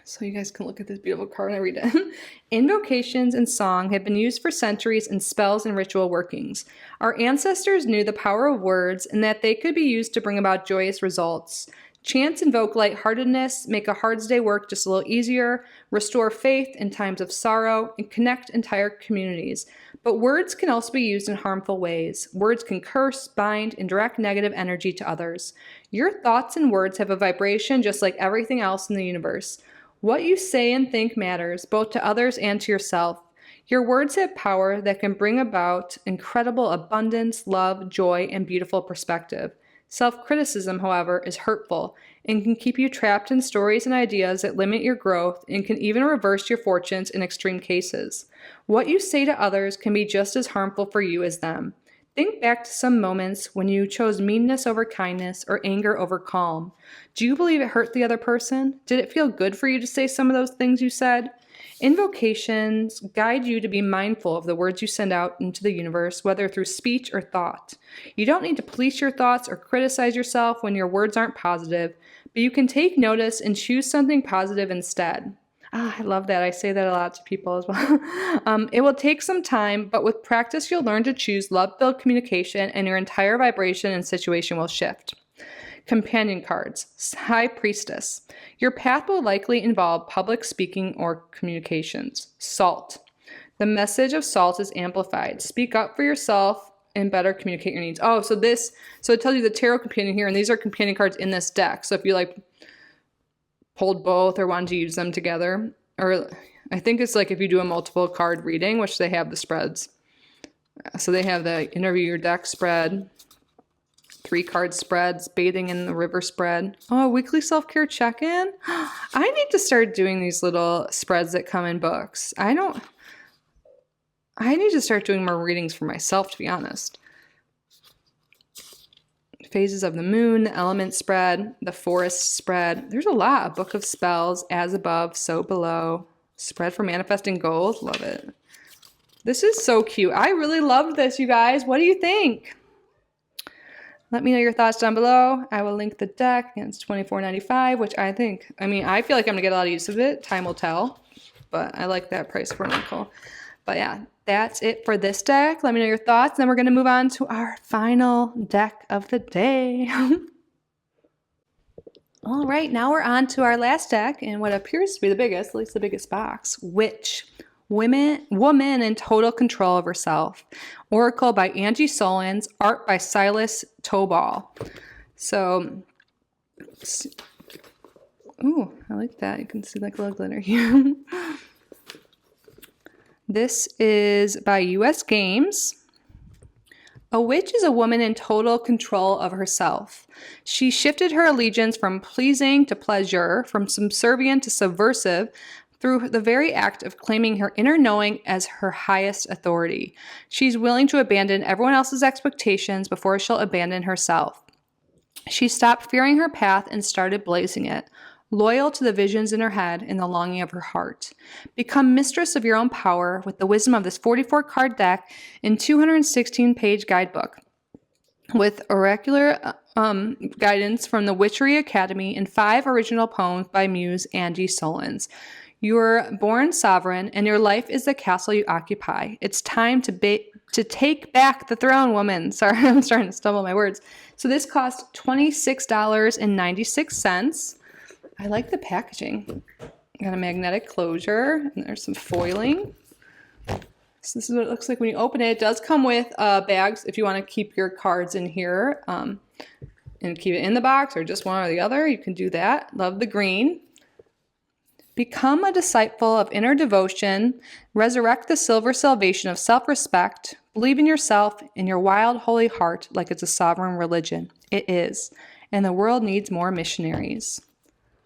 So you guys can look at this beautiful card and I read it. Invocations and song have been used for centuries in spells and ritual workings. Our ancestors knew the power of words and that they could be used to bring about joyous results. Chants invoke lightheartedness, make a hard day's work just a little easier, restore faith in times of sorrow, and connect entire communities. But words can also be used in harmful ways. Words can curse, bind, and direct negative energy to others. Your thoughts and words have a vibration just like everything else in the universe. What you say and think matters, both to others and to yourself. Your words have power that can bring about incredible abundance, love, joy, and beautiful perspective. Self-criticism, however, is hurtful and can keep you trapped in stories and ideas that limit your growth and can even reverse your fortunes in extreme cases. What you say to others can be just as harmful for you as them. Think back to some moments when you chose meanness over kindness or anger over calm. Do you believe it hurt the other person? Did it feel good for you to say some of those things you said? Invocations guide you to be mindful of the words you send out into the universe, whether through speech or thought. You don't need to police your thoughts or criticize yourself when your words aren't positive, but you can take notice and choose something positive instead. I love that. I say that a lot to people as well. It will take some time, but with practice, you'll learn to choose love-filled communication and your entire vibration and situation will shift. Companion cards. High Priestess. Your path will likely involve public speaking or communications. Salt. The message of salt is amplified. Speak up for yourself and better communicate your needs. Oh, so it tells you the Tarot Companion here, and these are companion cards in this deck. So if you like pulled both or wanted to use them together, or I think it's like if you do a multiple card reading, which they have the spreads. So they have the Interview Your Deck spread, 3-card spreads, bathing in the river spread. Oh, a weekly self-care check-in. I need to start doing these little spreads that come in books. I need to start doing more readings for myself, to be honest. Phases of the moon, the element spread, the forest spread. There's a lot. A book of spells, as above, so below. Spread for manifesting goals. Love it. This is so cute. I really loved this, you guys. What do you think? Let me know your thoughts down below. I will link the deck. It's $24.95, which I feel like I'm going to get a lot of use of it. Time will tell. But I like that price for Nicole. But yeah, that's it for this deck. Let me know your thoughts. Then we're going to move on to our final deck of the day. All right, now we're on to our last deck and what appears to be the biggest, at least the biggest box, Witch. Woman in total control of herself. Oracle by Angie Solins. Art by Silas Tobal. So, ooh, I like that. You can see like a little glitter here. This is by U.S. Games. A witch is a woman in total control of herself. She shifted her allegiance from pleasing to pleasure, from subservient to subversive, through the very act of claiming her inner knowing as her highest authority. She's willing to abandon everyone else's expectations before she'll abandon herself. She stopped fearing her path and started blazing it, loyal to the visions in her head and the longing of her heart. Become mistress of your own power with the wisdom of this 44-card deck and 216-page guidebook, with oracular guidance from the Witchery Academy and 5 original poems by Muse Angie Solins. You're born sovereign, and your life is the castle you occupy. It's time to take back the throne, woman. Sorry, I'm starting to stumble my words. So this cost $26.96. I like the packaging. Got a magnetic closure, and there's some foiling. So this is what it looks like when you open it. It does come with bags if you want to keep your cards in here and keep it in the box or just one or the other. You can do that. Love the green. Become a disciple of inner devotion. Resurrect the silver salvation of self-respect. Believe in yourself and your wild, holy heart like it's a sovereign religion. It is. And the world needs more missionaries.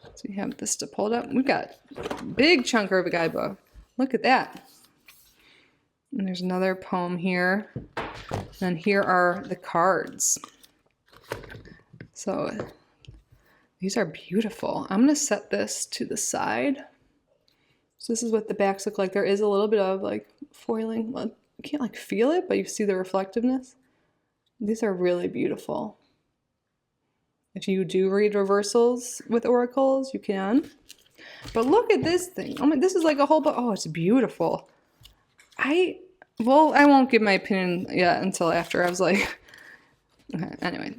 So we have this to pull up. We've got a big chunk of a guidebook. Look at that. And there's another poem here. And here are the cards. So these are beautiful. I'm going to set this to the side. So this is what the backs look like. There is a little bit of like foiling. Well, you can't like feel it, but you see the reflectiveness. These are really beautiful. If you do read reversals with oracles, you can. But look at this thing. Oh my, this is like a whole book. Oh, it's beautiful. I won't give my opinion yet until after. I was like, okay, anyway.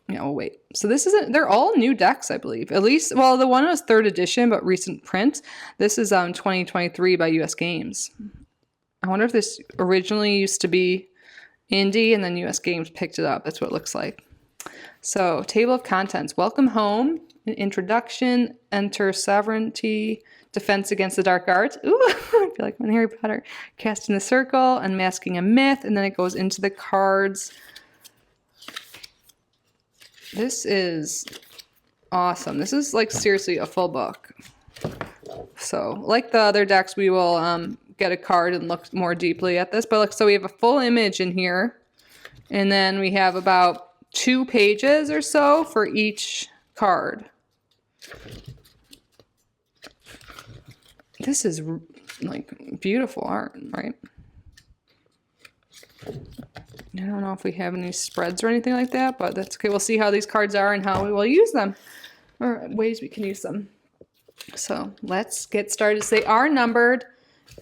Yeah, we'll wait. So this isn't, they're all new decks, I believe. At least, well, the one was 3rd edition, but recent print. This is 2023 by U.S. Games. I wonder if this originally used to be indie and then U.S. Games picked it up. That's what it looks like. So, table of contents. Welcome home. An introduction. Enter sovereignty. Defense against the dark arts. Ooh, I feel like I'm in Harry Potter. Casting the circle. Unmasking a myth. And then it goes into the cards. This is awesome. This is like seriously a full book. So like the other decks, we will get a card and look more deeply at this. But look, so we have a full image in here. And then we have about 2 pages or so for each card. This is like beautiful art, right? I don't know if we have any spreads or anything like that, but that's okay. We'll see how these cards are and how we will use them, or ways we can use them. So let's get started. So they are numbered,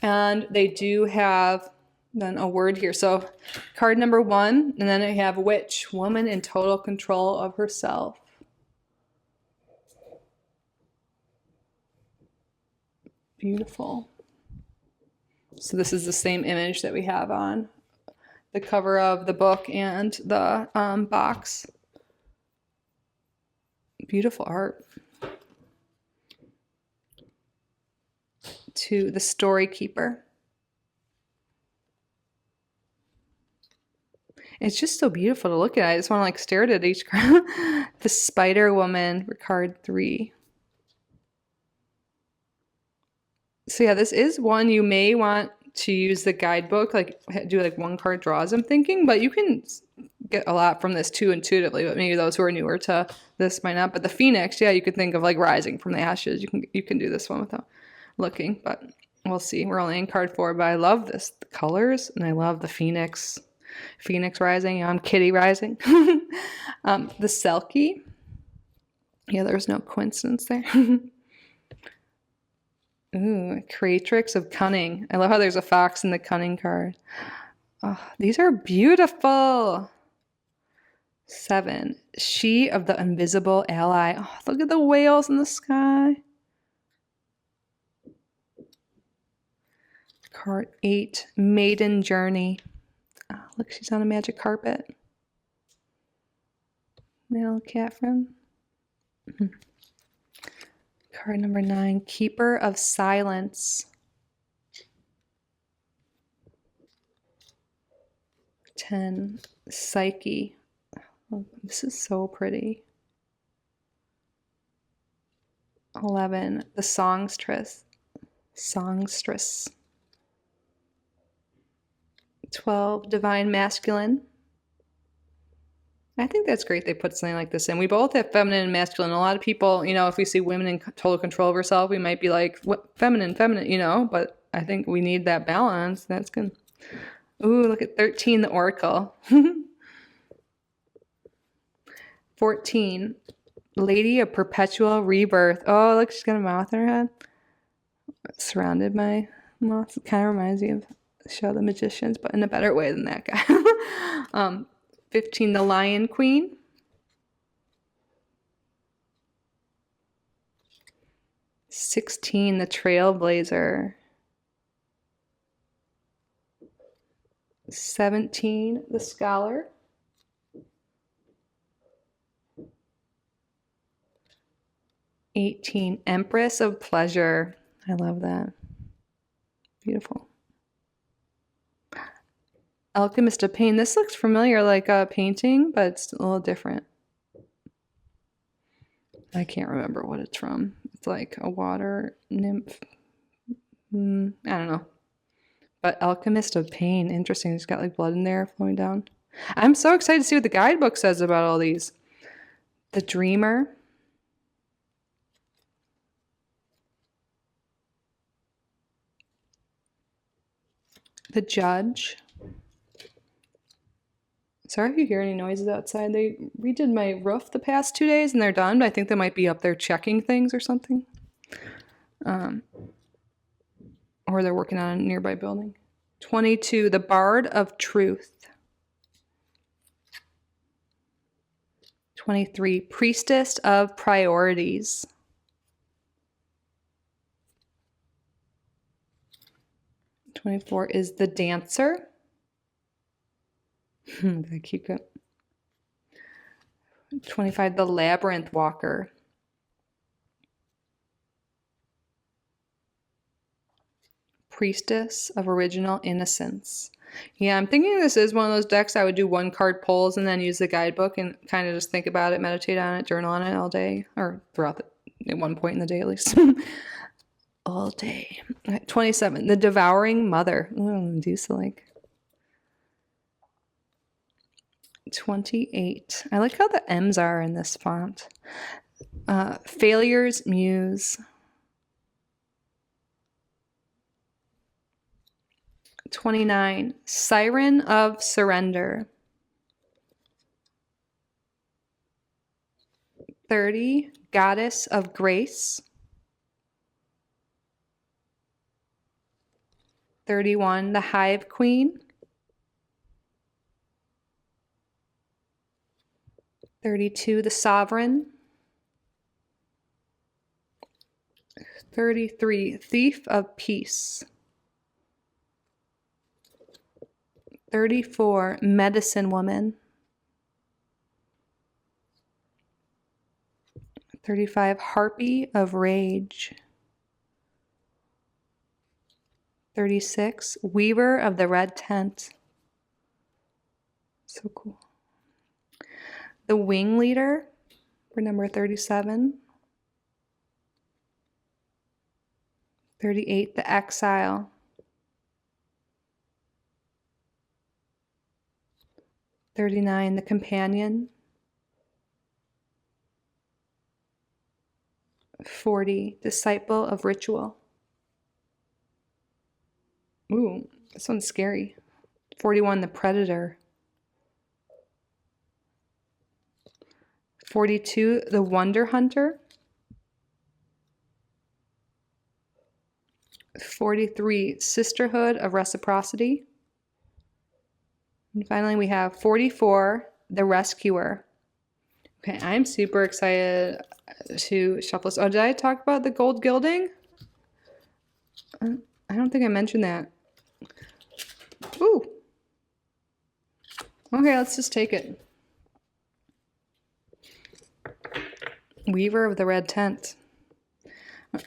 and they do have then a word here. So card number 1, and then I have witch, woman in total control of herself. Beautiful. So this is the same image that we have on the cover of the book and the box. Beautiful art. To the story keeper. It's just so beautiful to look at. I just want to like stare at each card. The Spider Woman for card 3. So yeah, this is one you may want to use the guidebook, like do like 1 card draws, I'm thinking, but you can get a lot from this too intuitively, but maybe those who are newer to this might not. But the Phoenix, yeah, you could think of like rising from the ashes. You can do this one without looking, but we'll see. We're only in card 4, but I love this, the colors, and I love the Phoenix rising. I'm Kitty rising. The Selkie. Yeah, there's no coincidence there. Ooh, Creatrix of Cunning. I love how there's a fox in the cunning card. Oh, these are beautiful. 7. She of the Invisible Ally. Oh, look at the whales in the sky. Card 8. Maiden Journey. Oh, look, she's on a magic carpet. Little cat friend. Card number 9, Keeper of Silence. 10, Psyche. Oh, this is so pretty. 11, the Songstress. 12, Divine Masculine. I think that's great they put something like this in. We both have feminine and masculine. A lot of people, you know, if we see women in total control of herself, we might be like, what, feminine, you know, but I think we need that balance. That's good. Ooh, look at 13, the Oracle. 14, Lady of Perpetual Rebirth. Oh, look, she's got a mouth in her head. Surrounded by moths. It kind of reminds me of Show the Magicians, but in a better way than that guy. 15, the Lion Queen. 16, the Trailblazer. 17, the Scholar. 18, Empress of Pleasure. I love that. Beautiful. Alchemist of Pain. This looks familiar, like a painting, but it's a little different. I can't remember what it's from. It's like a water nymph. I don't know. But Alchemist of Pain. Interesting. It's got like blood in there flowing down. I'm so excited to see what the guidebook says about all these. The Dreamer. The Judge. Sorry if you hear any noises outside. They redid my roof the past 2 days and they're done, but I think they might be up there checking things or something. Or they're working on a nearby building. 22, the Bard of Truth. 23, Priestess of Priorities. 24 is the Dancer. I keep it. 25, the Labyrinth Walker. Priestess of Original Innocence. Yeah, I'm thinking this is one of those decks I would do 1-card pulls and then use the guidebook and kind of just think about it, meditate on it, journal on it all day, or throughout at one point in the day at least. All day. 27, the Devouring Mother. Ooh, do so like. 28. I like how the M's are in this font. Failure's Muse. 29, Siren of Surrender. 30, Goddess of Grace. 31, the Hive Queen. 32, the Sovereign. 33, Thief of Peace. 34, Medicine Woman. 35, Harpy of Rage. 36, Weaver of the Red Tent. So cool. The Wing Leader for number 37. 38, The Exile. 39, The Companion. 40, Disciple of Ritual. Ooh, this one's scary. 41, The Predator. 42, The Wonder Hunter. 43, Sisterhood of Reciprocity. And finally, we have 44, The Rescuer. Okay, I'm super excited to shuffle this. Oh, did I talk about the gold gilding? I don't think I mentioned that. Ooh. Okay, let's just take it. Weaver of the Red Tent.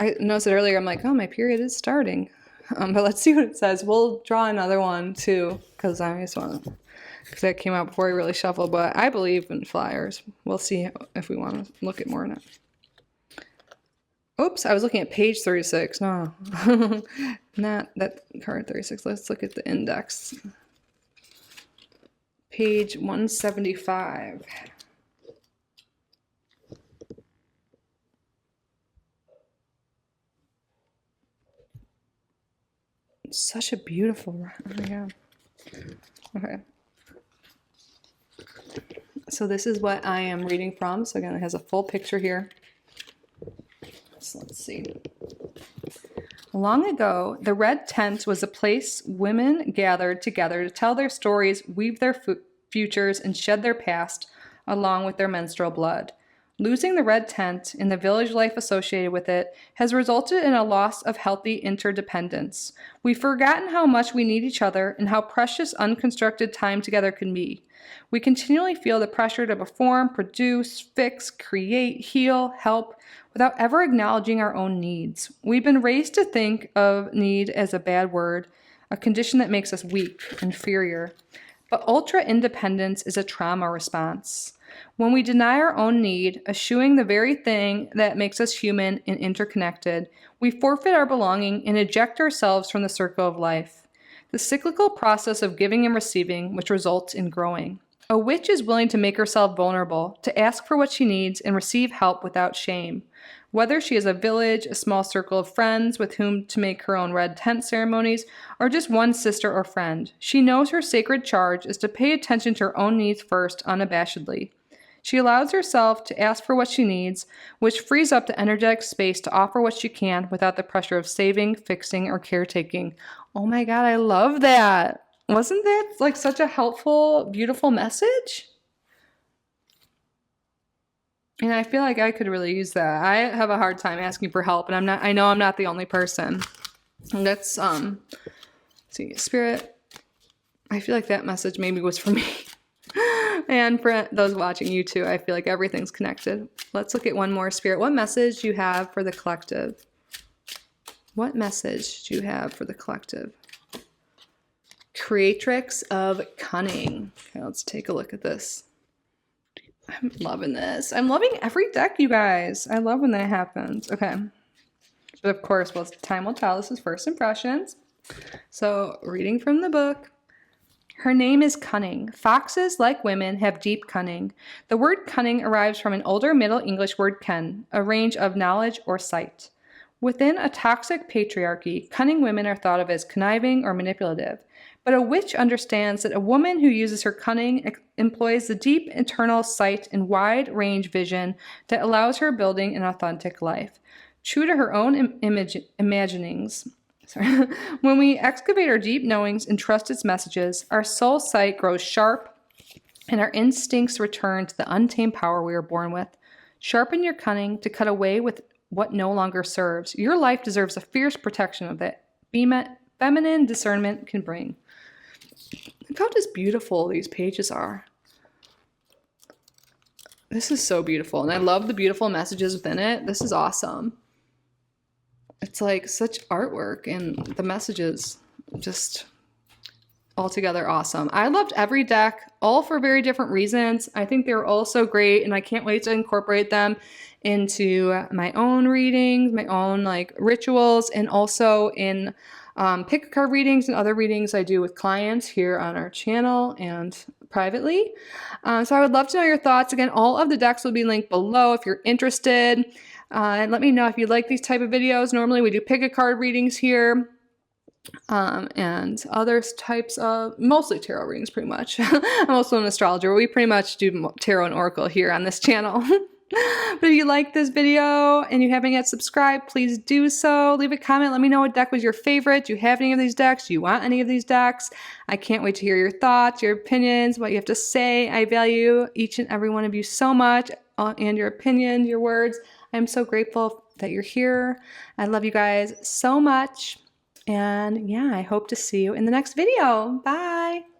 I noticed it earlier. I'm like, oh, my period is starting. But let's see what it says. We'll draw another one too, because I just want to, because that came out before we really shuffled. But I believe in flyers. We'll see if we want to look at more in it. Oops, I was looking at page 36. No, not that card 36. Let's look at the index. Page 175. Such a beautiful, oh my God. Okay. So this is what I am reading from. So again, it has a full picture here. So let's see. Long ago, the Red Tent was a place women gathered together to tell their stories, weave their futures, and shed their past along with their menstrual blood. Losing the Red Tent and the village life associated with it has resulted in a loss of healthy interdependence. We've forgotten how much we need each other and how precious unconstructed time together can be. We continually feel the pressure to perform, produce, fix, create, heal, help, without ever acknowledging our own needs. We've been raised to think of need as a bad word, a condition that makes us weak, inferior. But ultra-independence is a trauma response. When we deny our own need, eschewing the very thing that makes us human and interconnected, we forfeit our belonging and eject ourselves from the circle of life. The cyclical process of giving and receiving, which results in growing. A witch is willing to make herself vulnerable, to ask for what she needs and receive help without shame. Whether she has a village, a small circle of friends with whom to make her own red tent ceremonies, or just one sister or friend, she knows her sacred charge is to pay attention to her own needs first, unabashedly. She allows herself to ask for what she needs, which frees up the energetic space to offer what she can without the pressure of saving, fixing, or caretaking. Oh my God, I love that. Wasn't that like such a helpful, beautiful message? And I feel like I could really use that. I have a hard time asking for help, and I know I'm not the only person. And let's see, Spirit. I feel like that message maybe was for me. And for those watching you too, I feel like everything's connected. Let's look at one more, Spirit. What message do you have for the collective? What message do you have for the collective? Creatrix of Cunning. Okay, let's take a look at this. I'm loving this. I'm loving every deck, you guys. I love when that happens. Okay. But of course, well, time will tell. This is first impressions. So, reading from the book. Her name is Cunning. Foxes, like women, have deep cunning. The word cunning arrives from an older Middle English word ken, a range of knowledge or sight. Within a toxic patriarchy, cunning women are thought of as conniving or manipulative. But a witch understands that a woman who uses her cunning employs the deep internal sight and wide-range vision that allows her building an authentic life. True to her own imaginings. When we excavate our deep knowings and trust its messages, our soul sight grows sharp and our instincts return to the untamed power we were born with. Sharpen your cunning to cut away with what no longer serves. Your life deserves a fierce protection of that feminine discernment can bring. Look how just beautiful these pages are. This is so beautiful, and I love the beautiful messages within it. This is awesome. It's like such artwork, and the messages just altogether awesome. I loved every deck, all for very different reasons. I think they were all so great, and I can't wait to incorporate them into my own readings, my own like rituals, and also in pick a card readings and other readings I do with clients here on our channel and privately. So I would love to know your thoughts. Again, all of the decks will be linked below if you're interested. And let me know if you like these type of videos. Normally we do pick a card readings here. And other types of, mostly tarot readings pretty much. I'm also an astrologer. We pretty much do tarot and oracle here on this channel. But if you like this video and you haven't yet subscribed, please do so. Leave a comment. Let me know what deck was your favorite. Do you have any of these decks? Do you want any of these decks? I can't wait to hear your thoughts, your opinions, what you have to say. I value each and every one of you so much, and your opinions, your words. I'm so grateful that you're here. I love you guys so much. And yeah, I hope to see you in the next video. Bye.